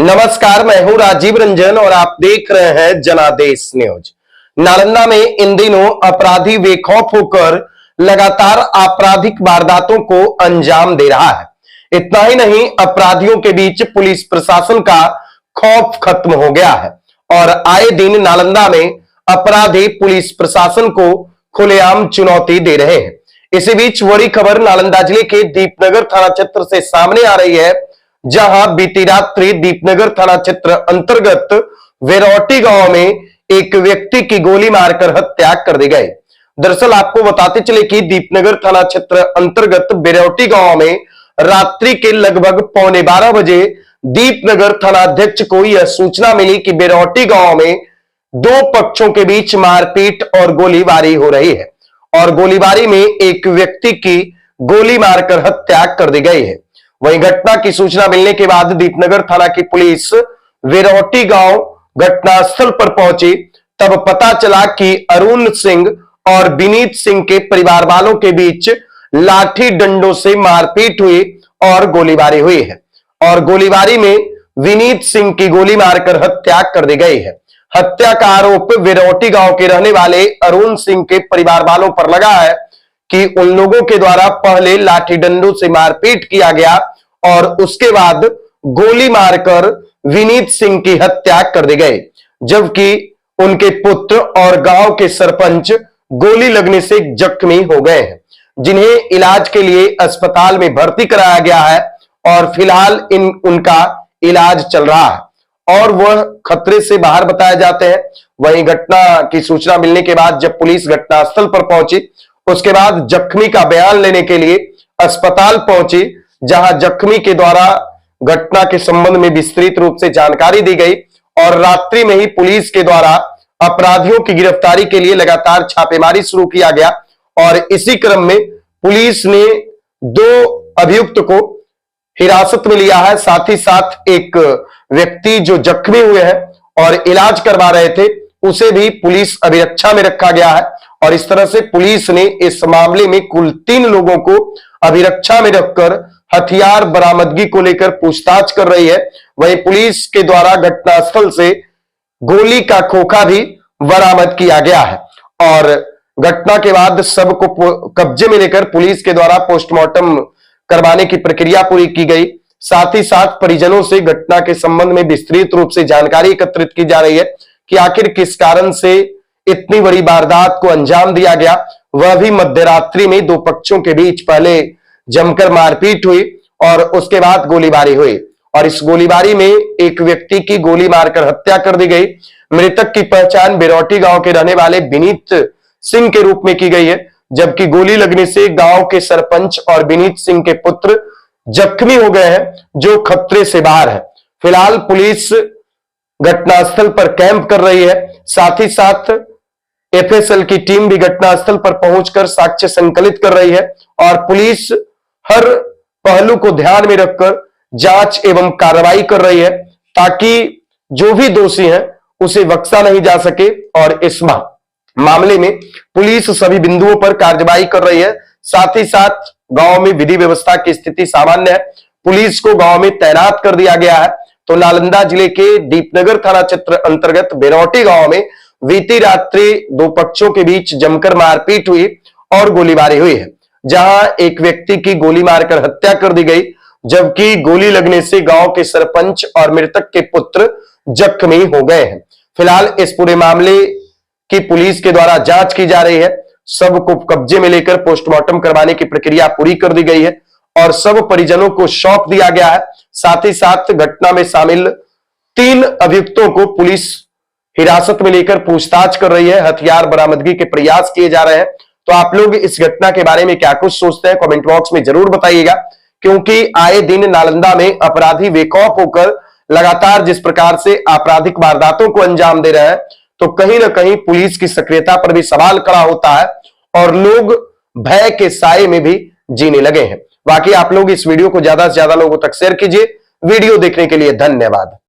नमस्कार, मैं हूं राजीव रंजन और आप देख रहे हैं जनादेश न्यूज। नालंदा में इन दिनों अपराधी बेखौफ होकर लगातार आपराधिक वारदातों को अंजाम दे रहा है। इतना ही नहीं, अपराधियों के बीच पुलिस प्रशासन का खौफ खत्म हो गया है और आए दिन नालंदा में अपराधी पुलिस प्रशासन को खुलेआम चुनौती दे रहे हैं। इसी बीच बड़ी खबर नालंदा जिले के दीपनगर थाना क्षेत्र से सामने आ रही है, जहां बीती रात्रि दीपनगर थाना क्षेत्र अंतर्गत वेरौटी गांव में एक व्यक्ति की गोली मारकर हत्या कर दी गई। दरअसल आपको बताते चले कि दीपनगर थाना क्षेत्र अंतर्गत वेरौटी गांव में रात्रि के लगभग 11:15 बजे दीपनगर थाना अध्यक्ष को यह सूचना मिली कि वेरौटी गांव में दो पक्षों के बीच मारपीट और गोलीबारी हो रही है और गोलीबारी में एक व्यक्ति की गोली मारकर हत्या कर दी गई है। वहीं घटना की सूचना मिलने के बाद दीपनगर थाना की पुलिस वेरौटी गांव घटनास्थल पर पहुंची। तब पता चला कि अरुण सिंह और विनीत सिंह के परिवार वालों के बीच लाठी डंडों से मारपीट हुई और गोलीबारी हुई है और गोलीबारी में विनीत सिंह की गोली मारकर हत्या कर दी गई है। हत्या का आरोप वेरौटी गांव के रहने वाले अरुण सिंह के परिवार वालों पर लगा है कि उन लोगों के द्वारा पहले लाठी डंडों से मारपीट किया गया और उसके बाद गोली मारकर विनीत सिंह की हत्या कर दी गई, जबकि उनके पुत्र और गांव के सरपंच गोली लगने से जख्मी हो गए हैं, जिन्हें इलाज के लिए अस्पताल में भर्ती कराया गया है और फिलहाल उनका इलाज चल रहा है और वह खतरे से बाहर बताए जाते हैं। वहीं घटना की सूचना मिलने के बाद जब पुलिस घटनास्थल पर पहुंची, उसके बाद जख्मी का बयान लेने के लिए अस्पताल पहुंची, जहां जख्मी के द्वारा घटना के संबंध में विस्तृत रूप से जानकारी दी गई और रात्रि में ही पुलिस के द्वारा अपराधियों की गिरफ्तारी के लिए लगातार छापेमारी शुरू किया गया और इसी क्रम में पुलिस ने दो अभियुक्त को हिरासत में लिया है। साथ ही साथ एक व्यक्ति जो जख्मी हुए हैं और इलाज करवा रहे थे, उसे भी पुलिस अभिरक्षा में रखा गया है और इस तरह से पुलिस ने इस मामले में कुल 3 लोगों को अभिरक्षा में रखकर हथियार बरामदगी को लेकर पूछताछ कर रही है। वहीं पुलिस के द्वारा घटनास्थल से गोली का खोखा भी बरामद किया गया है और घटना के बाद सबको कब्जे में लेकर पुलिस के द्वारा पोस्टमार्टम करवाने की प्रक्रिया पूरी की गई। साथ ही साथ परिजनों से घटना के संबंध में विस्तृत रूप से जानकारी एकत्रित की जा रही है कि आखिर किस कारण से इतनी बड़ी वारदात को अंजाम दिया गया। वह भी मध्यरात्रि में दो पक्षों के बीच पहले जमकर मारपीट हुई और उसके बाद गोलीबारी हुई और इस गोलीबारी में एक व्यक्ति की गोली मारकर हत्या कर दी गई। मृतक की पहचान वेरौटी गांव के रहने वाले विनीत सिंह के रूप में की गई है, जबकि गोली लगने से गांव के सरपंच और विनीत सिंह के पुत्र जख्मी हो गए हैं, जो खतरे से बाहर है। फिलहाल पुलिस घटनास्थल पर कैंप कर रही है। साथ ही साथ एफएसएल की टीम भी घटनास्थल पर पहुंचकर साक्ष्य संकलित कर रही है और पुलिस हर पहलू को ध्यान में रखकर जांच एवं कार्रवाई कर रही है, ताकि जो भी दोषी हैं उसे बख्शा नहीं जा सके और इस मामले में पुलिस सभी बिंदुओं पर कार्रवाई कर रही है। साथ ही साथ गांव में विधि व्यवस्था की स्थिति सामान्य है, पुलिस को गांव में तैनात कर दिया गया है। तो नालंदा जिले के दीपनगर थाना क्षेत्र अंतर्गत वेरौटी गांव में बीती रात्रि दो पक्षों के बीच जमकर मारपीट हुई और गोलीबारी हुई है, जहां एक व्यक्ति की गोली मारकर हत्या कर दी गई, जबकि गोली लगने से गांव के सरपंच और मृतक के पुत्र जख्मी हो गए हैं। फिलहाल इस पूरे मामले की पुलिस के द्वारा जांच की जा रही है। सबको कब्जे में लेकर पोस्टमार्टम करवाने की प्रक्रिया पूरी कर दी गई है और सब परिजनों को सौंप दिया गया है। साथ ही साथ घटना में शामिल 3 अभियुक्तों को पुलिस हिरासत में लेकर पूछताछ कर रही है। हथियार बरामदगी के प्रयास किए जा रहे हैं। तो आप लोग इस घटना के बारे में क्या कुछ सोचते हैं, कमेंट बॉक्स में जरूर बताइएगा, क्योंकि आए दिन नालंदा में अपराधी बेखौफ होकर लगातार जिस प्रकार से आपराधिक वारदातों को अंजाम दे रहे हैं, तो कहीं ना कहीं पुलिस की सक्रियता पर भी सवाल खड़ा होता है और लोग भय के साए में भी जीने लगे हैं। बाकी आप लोग इस वीडियो को ज्यादा से ज्यादा लोगों तक शेयर कीजिए। वीडियो देखने के लिए धन्यवाद।